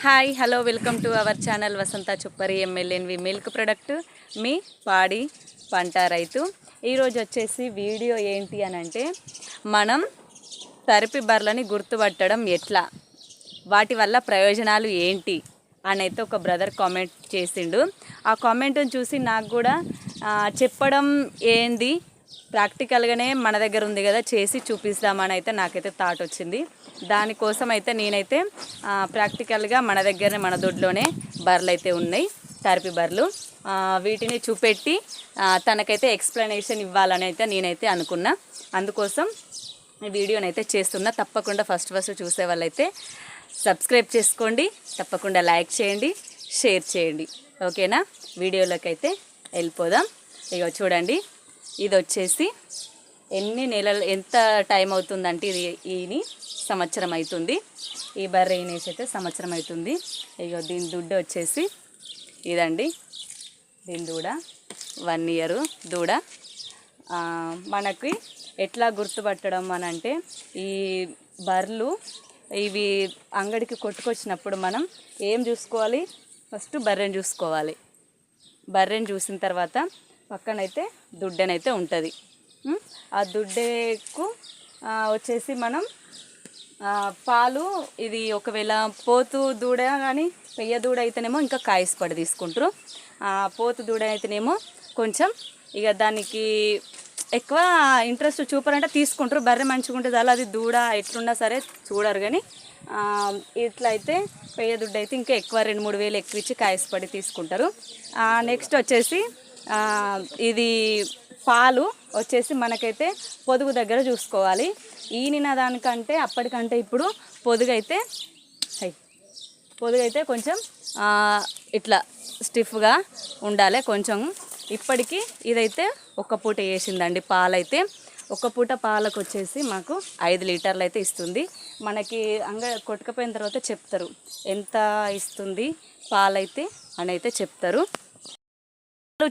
Hi hello welcome to our channel Vasantha Chuppari MLNV milk product మీ పాడి పంట రైతు. ఈరోజు వచ్చేసి వీడియో ఏంటి అని అంటే మనం తరిపి బర్రెలని గుర్తుపట్టడం ఎట్లా, వాటి వల్ల ప్రయోజనాలు ఏంటి అని అయితే ఒక బ్రదర్ కామెంట్ చేసిండు. ఆ కామెంట్ని చూసి నాకు కూడా చెప్పడం ఏంది, ప్రాక్టికల్గానే మన దగ్గర ఉంది కదా చేసి చూపిస్తామని అయితే నాకైతే థాట్ వచ్చింది. దానికోసం అయితే నేనైతే ప్రాక్టికల్గా మన దగ్గరనే మన దొడ్లోనే బర్రెలు అయితే ఉన్నాయి, తరిపి బర్రెలు. వీటిని చూపెట్టి తనకైతే ఎక్స్ప్లెనేషన్ ఇవ్వాలని అయితే నేనైతే అనుకున్నా. అందుకోసం ఈ వీడియోని అయితే చేస్తున్నా. తప్పకుండా ఫస్ట్ చూసే వాళ్ళైతే సబ్స్క్రైబ్ చేసుకోండి, తప్పకుండా లైక్ చేయండి, షేర్ చేయండి. ఓకేనా? వీడియోలోకి అయితే వెళ్ళిపోదాం. ఇక చూడండి, ఇది వచ్చేసి ఎన్ని నెలలు ఎంత టైం అవుతుందంటే ఈయన సంవత్సరం అవుతుంది. ఈ బర్రె ఈనేసి అయితే సంవత్సరం అవుతుంది. ఇక దీని దుడ్డు వచ్చేసి ఇదండి, దీని దూడ 1 ఇయర్ దూడ. మనకి ఎట్లా గుర్తుపట్టడం అని అంటే, ఈ బర్రెలు ఇవి అంగడికి కొట్టుకొచ్చినప్పుడు మనం ఏం చూసుకోవాలి? ఫస్ట్ బర్రెని చూసుకోవాలి. బర్రెని చూసిన తర్వాత పక్కనైతే దుడ్డనైతే ఉంటుంది. ఆ దుడ్డకు వచ్చేసి మనం పాలు, ఇది ఒకవేళ పోతు దూడ కానీ పెయ్య దూడ అయితేనేమో ఇంకా కాయసపడి తీసుకుంటారు. పోతు దూడ అయితేనేమో కొంచెం ఇక దానికి ఎక్కువ ఇంట్రెస్ట్ చూపారంటే తీసుకుంటారు. బర్రె మంచిగా ఉంటుంది అలా, అది దూడ ఎట్లున్నా సరే చూడరు. కానీ ఇట్లా అయితే పెయ్య దుడ్డ అయితే ఇంకా ఎక్కువ 2-3 వేలు ఎక్కువ ఇచ్చి కాయసపడి తీసుకుంటారు. నెక్స్ట్ వచ్చేసి ఇది పాలు వచ్చేసి మనకైతే పొదుగు దగ్గర చూసుకోవాలి. ఈనిన దానికంటే అప్పటికంటే ఇప్పుడు పొదుగైతే కొంచెం ఇట్లా స్టిఫ్గా ఉండాలి కొంచెం. ఇప్పటికీ ఇదైతే ఒక్క పూట వేసిందండి. పాలైతే ఒక్క పూట పాలకు వచ్చేసి మాకు 5 లీటర్లు అయితే ఇస్తుంది. మనకి కొట్టుకపోయిన తర్వాత చెప్తారు ఎంత ఇస్తుంది పాలైతే అని అయితే చెప్తారు.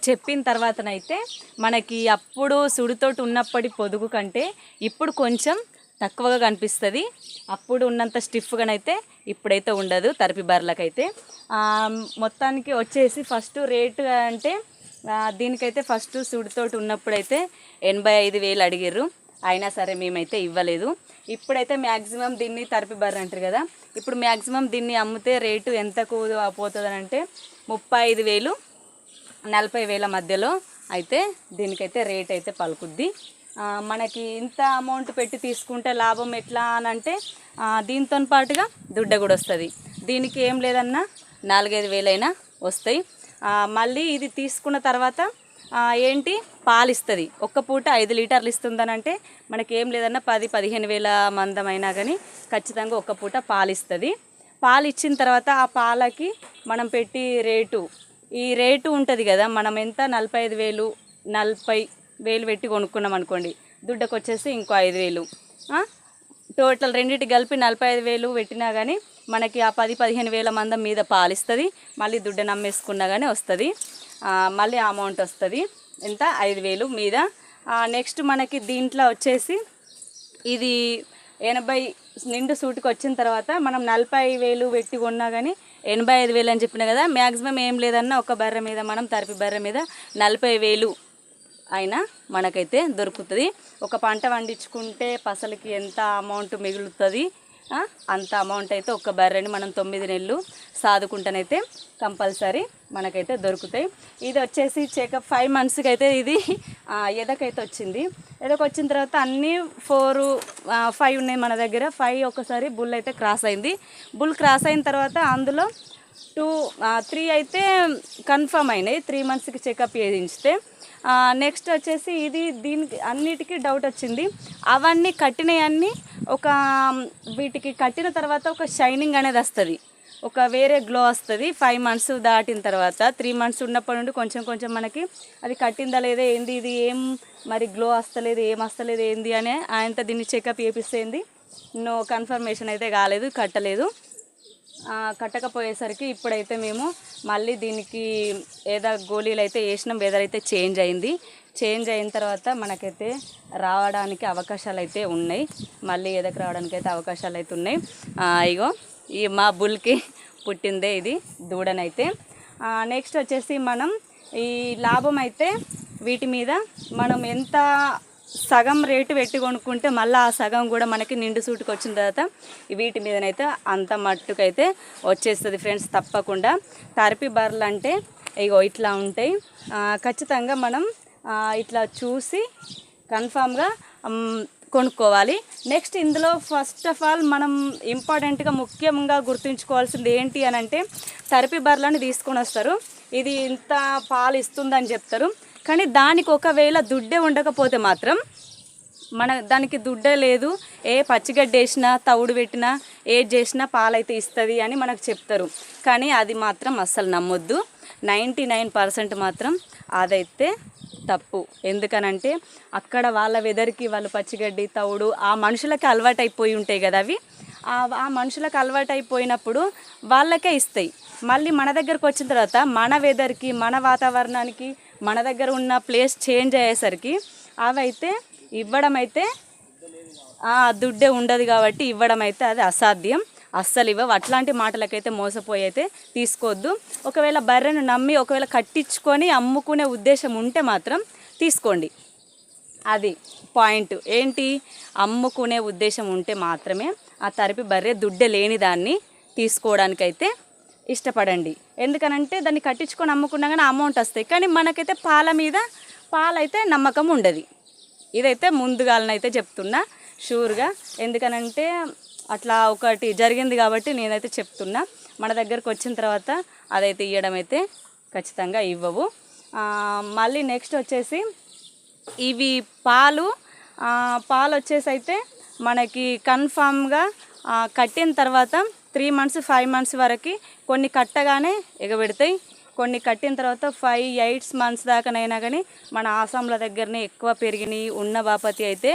చెప్పిన తర్వాతనైతే మనకి అప్పుడు సుడితోటి ఉన్నప్పటి పొదుగు కంటే ఇప్పుడు కొంచెం తక్కువగా కనిపిస్తుంది. అప్పుడు ఉన్నంత స్టిఫ్గానైతే ఇప్పుడైతే ఉండదు తరిపి బర్రెలకైతే. మొత్తానికి వచ్చేసి ఫస్ట్ రేటు అంటే దీనికైతే ఫస్ట్ సుడితోటి ఉన్నప్పుడైతే 85,000 అడిగిర్రు. అయినా సరే మేమైతే ఇవ్వలేదు. ఇప్పుడైతే మ్యాక్సిమం దీన్ని తరిపి బర్రె అంటారు కదా, ఇప్పుడు మ్యాక్సిమం దీన్ని అమ్మితే రేటు ఎంతకు పోతుంది అంటే 35,000 40,000 మధ్యలో అయితే దీనికైతే రేట్ అయితే పలుకుద్ది. మనకి ఇంత అమౌంట్ పెట్టి తీసుకుంటే లాభం ఎట్లా అని అంటే, దీంతో పాటుగా దుడ్డ కూడా వస్తుంది. దీనికి ఏం లేదన్నా 4-5 వేలైనా వస్తాయి. మళ్ళీ ఇది తీసుకున్న తర్వాత ఏంటి పాలు ఇస్తుంది. ఒక్క పూట 5 లీటర్లు ఇస్తుందని అంటే మనకి ఏం లేదన్నా 10-15 వేల మందమైనా కానీ ఖచ్చితంగా ఒక్క పూట పాలు ఇస్తుంది. పాలు ఇచ్చిన తర్వాత ఆ పాలకి మనం పెట్టి ఈ రేటు ఉంటుంది కదా, మనం ఎంత 45,000 పెట్టి కొనుక్కున్నాం అనుకోండి, దుడ్డకు వచ్చేసి ఇంకో 5,000, టోటల్ రెండింటికి కలిపి 45,000 పెట్టినా కానీ మనకి ఆ 10-15 వేల మందం మీద పాలిస్తుంది. మళ్ళీ దుడ్డ నమ్మేసుకున్నా కానీ వస్తుంది, మళ్ళీ అమౌంట్ వస్తుంది ఎంత 5,000 మీద. నెక్స్ట్ మనకి దీంట్లో వచ్చేసి ఇది 80 నిండు సూటుకు వచ్చిన తర్వాత మనం 40,000 పెట్టి కొన్నా కానీ 85,000 అని చెప్పిన కదా. మ్యాక్సిమం ఏం లేదన్నా ఒక బర్రె మీద మనం తరిపి బర్రె మీద 40,000 అయినా మనకైతే దొరుకుతుంది. ఒక పంట పండించుకుంటే పసలకి ఎంత అమౌంట్ మిగులుతుంది, అంత అమౌంట్ అయితే ఒక బర్రెని మనం 9 నెలలు సాదుకుంటానైతే కంపల్సరీ మనకైతే దొరుకుతాయి. ఇది వచ్చేసి చెకప్ 5 మంత్స్కి అయితే ఇది ఎదకైతే వచ్చింది. ఎదకొచ్చిన తర్వాత అన్నీ 4-5 ఉన్నాయి మన దగ్గర. 5 ఒకసారి బుల్ అయితే క్రాస్ అయింది. బుల్ క్రాస్ అయిన తర్వాత అందులో 2-3 అయితే కన్ఫర్మ్ అయినాయి 3 మంత్స్కి చెకప్ చేయించితే. నెక్స్ట్ వచ్చేసి దీనికి అన్నిటికీ డౌట్ వచ్చింది. అవన్నీ కట్టినవన్నీ వీటికి కట్టిన తర్వాత ఒక షైనింగ్ అనేది వస్తుంది, ఒక వేరే గ్లో వస్తుంది. 5 మంత్స్ దాటిన తర్వాత 3 మంత్స్ ఉన్నప్పటి నుండి కొంచెం కొంచెం మనకి అది కట్టిందా లేదా ఏంది, ఇది ఏం మరి గ్లో వస్తలేదు, ఏం వస్తలేదు ఏంది అని ఆయనతో దీన్ని చెకప్ చేపిస్తేంది నో కన్ఫర్మేషన్ అయితే కాలేదు, కట్టలేదు. కట్టకపోయేసరికి ఇప్పుడైతే మేము మళ్ళీ దీనికి ఏదో గోళీలు అయితే వేసినాం. వెదర్ అయితే చేంజ్ అయింది. చేంజ్ అయిన తర్వాత మనకైతే రావడానికి అవకాశాలు అయితే ఉన్నాయి, మళ్ళీ ఏదకు రావడానికి అయితే అవకాశాలు అయితే ఉన్నాయి. ఇగో ఈ మా బుల్కి పుట్టిందే ఇది దూడనైతే. నెక్స్ట్ వచ్చేసి మనం ఈ లాభం అయితే వీటి మీద మనం ఎంత సగం రేటు పెట్టి కొనుక్కుంటే మళ్ళీ ఆ సగం కూడా మనకి నిండు సూటుకు వచ్చిన తర్వాత వీటి మీదనైతే అంత మట్టుకైతే వచ్చేస్తుంది ఫ్రెండ్స్. తప్పకుండా తరిపి బర్రెలు అంటే ఇగో ఇట్లా ఉంటాయి. ఖచ్చితంగా మనం ఇట్లా చూసి కన్ఫామ్గా కొనుక్కోవాలి. నెక్స్ట్ ఇందులో ఫస్ట్ ఆఫ్ ఆల్ మనం ఇంపార్టెంట్గా ముఖ్యంగా గుర్తుంచుకోవాల్సింది ఏంటి అని అంటే తరిపి బర్రెలను తీసుకొని వస్తారు. ఇది ఇంత పాలు ఇస్తుందని చెప్తారు, కానీ దానికి ఒకవేళ దుడ్డే ఉండకపోతే మాత్రం దానికి దుడ్డే లేదు, ఏ పచ్చిగడ్డ వేసినా తవుడు పెట్టినా ఏది చేసినా పాలైతే ఇస్తుంది అని మనకు చెప్తారు. కానీ అది మాత్రం అస్సలు నమ్మొద్దు. 99% మాత్రం అదైతే తప్పు. ఎందుకనంటే అక్కడ వాళ్ళ వెదర్కి వాళ్ళు పచ్చిగడ్డి తవుడు ఆ మనుషులకి అలవాటు అయిపోయి ఉంటాయి కదా, అవి ఆ మనుషులకు అలవాటు అయిపోయినప్పుడు వాళ్ళకే ఇస్తాయి. మళ్ళీ మన దగ్గరకు వచ్చిన తర్వాత మన వెదర్కి మన వాతావరణానికి మన దగ్గర ఉన్న ప్లేస్ చేంజ్ అయ్యేసరికి అవైతే ఇవ్వడం అయితే దుడ్డే ఉండదు కాబట్టి ఇవ్వడం అయితే అది అసాధ్యం. అస్సలు ఇవ్వవు. అట్లాంటి మాటలకైతే మోసపోయి అయితే తీసుకోవద్దు. ఒకవేళ బర్రెను నమ్మి ఒకవేళ కట్టించుకొని అమ్ముకునే ఉద్దేశం ఉంటే మాత్రం తీసుకోండి. అది పాయింట్. ఏంటి, అమ్ముకునే ఉద్దేశం ఉంటే మాత్రమే ఆ తరిపి బర్రె దుడ్డే లేని దాన్ని తీసుకోవడానికైతే ఇష్టపడండి. ఎందుకనంటే దాన్ని కట్టించుకొని అమ్ముకున్నా కానీ అమౌంట్ వస్తాయి, కానీ మనకైతే పాలైతే నమ్మకం ఉండదు. ఇదైతే ముందుగాలనైతే చెప్తున్నా షూర్గా. ఎందుకనంటే అట్లా ఒకటి జరిగింది కాబట్టి నేనైతే చెప్తున్నా. మన దగ్గరకు వచ్చిన తర్వాత అదైతే ఇవ్వడం అయితే ఖచ్చితంగా ఇవ్వవు. మళ్ళీ నెక్స్ట్ వచ్చేసి ఇవి పాలు వచ్చేసి అయితే మనకి కన్ఫామ్గా కట్టిన తర్వాత 3 months 5 months వరకు కొన్ని కట్టగానే ఎగబెడతాయి. కొన్ని కట్టిన తర్వాత 5-8 months దాకానైనా కానీ మన ఆసాంల దగ్గరనే ఎక్కువ పెరిగినాయి ఉన్న బాపతి అయితే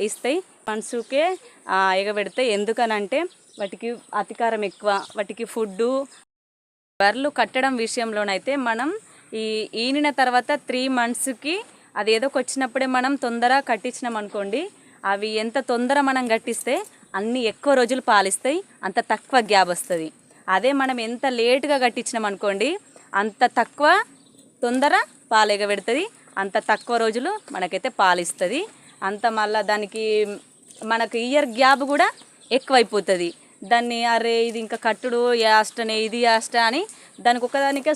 ఇస్తాయి. మనసుకే ఎగబెడతాయి. ఎందుకనంటే వాటికి అతికారం ఎక్కువ, వాటికి ఫుడ్డు. బర్రెలు కట్టడం విషయంలోనైతే మనం ఈనిన తర్వాత 3 monthsకి అది ఏదో వచ్చినప్పుడే మనం తొందర కట్టించినాం అనుకోండి, అవి ఎంత తొందర మనం కట్టిస్తే అన్ని ఎక్కువ రోజులు పాలిస్తాయి, అంత తక్కువ గ్యాప్ వస్తుంది. అదే మనం ఎంత లేటుగా కట్టించినాం అనుకోండి, అంత తక్కువ తొందర పాలు ఎగబెడుతుంది, అంత తక్కువ రోజులు మనకైతే పాలిస్తుంది. అంత మళ్ళీ దానికి మనకు ఇయర్ గ్యాప్ కూడా ఎక్కువైపోతుంది. దాన్ని అరే ఇది ఇంకా కట్టుడు యాస్టనే ఇది యాస్ట అని దానికి ఒకదానికే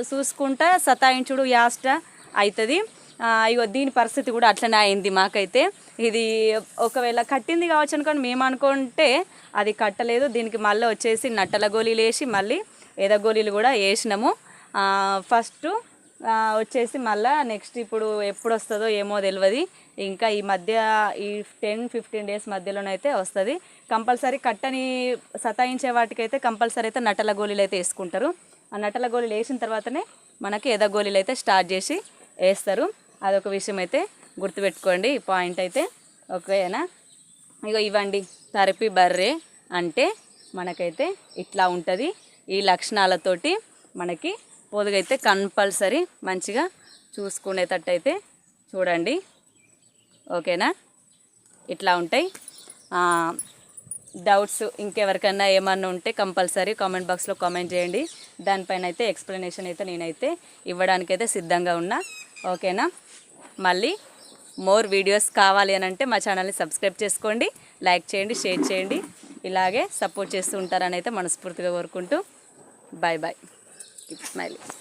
చూసుకుంటా సతాయించుడు యాస్ట అవుతుంది. ఇగో దీని పరిస్థితి కూడా అట్లనే అయింది మాకైతే. ఇది ఒకవేళ కట్టింది కావచ్చు అనుకోని మేము అనుకుంటే అది కట్టలేదు. దీనికి మళ్ళీ వచ్చేసి నట్టల గోళీలు వేసి మళ్ళీ ఎద గోళీలు కూడా వేసినాము. ఫస్ట్ వచ్చేసి మళ్ళీ నెక్స్ట్ ఇప్పుడు ఎప్పుడు వస్తుందో ఏమో తెలియదు. ఇంకా ఈ మధ్య ఈ 10-15 days మధ్యలోనైతే వస్తుంది. కంపల్సరీ కట్టని సతాయించే వాటికైతే కంపల్సరీ అయితే నట్టల గోళీలు అయితే వేసుకుంటారు. ఆ నట్టల గోళీలు వేసిన తర్వాతనే మనకి ఎద గోళీలు అయితే స్టార్ట్ చేసి వేస్తారు. అదొక విషయం అయితే గుర్తుపెట్టుకోండి. ఈ పాయింట్ అయితే ఓకేనా. ఇగో ఇవ్వండి తరిపి బర్రె అంటే మనకైతే ఇట్లా ఉంటుంది. ఈ లక్షణాలతోటి మనకి పొదుగైతే కంపల్సరీ మంచిగా చూసుకునేటట్టయితే చూడండి. ఓకేనా, ఇట్లా ఉంటాయి. డౌట్స్ ఇంకెవరికైనా ఏమన్నా ఉంటే కంపల్సరీ కామెంట్ బాక్స్లో కామెంట్ చేయండి. దానిపైన అయితే ఎక్స్ప్లెనేషన్ అయితే నేనైతే ఇవ్వడానికైతే సిద్ధంగా ఉన్నా. ఓకేనా, మళ్ళీ మోర్ వీడియోస్ కావాలి అని అంటే మా ఛానల్ని సబ్స్క్రైబ్ చేసుకోండి, లైక్ చేయండి, షేర్ చేయండి. ఇలాగే సపోర్ట్ చేస్తూ ఉంటారని అయితే మనస్ఫూర్తిగా కోరుకుంటూ బాయ్. Keep smiling.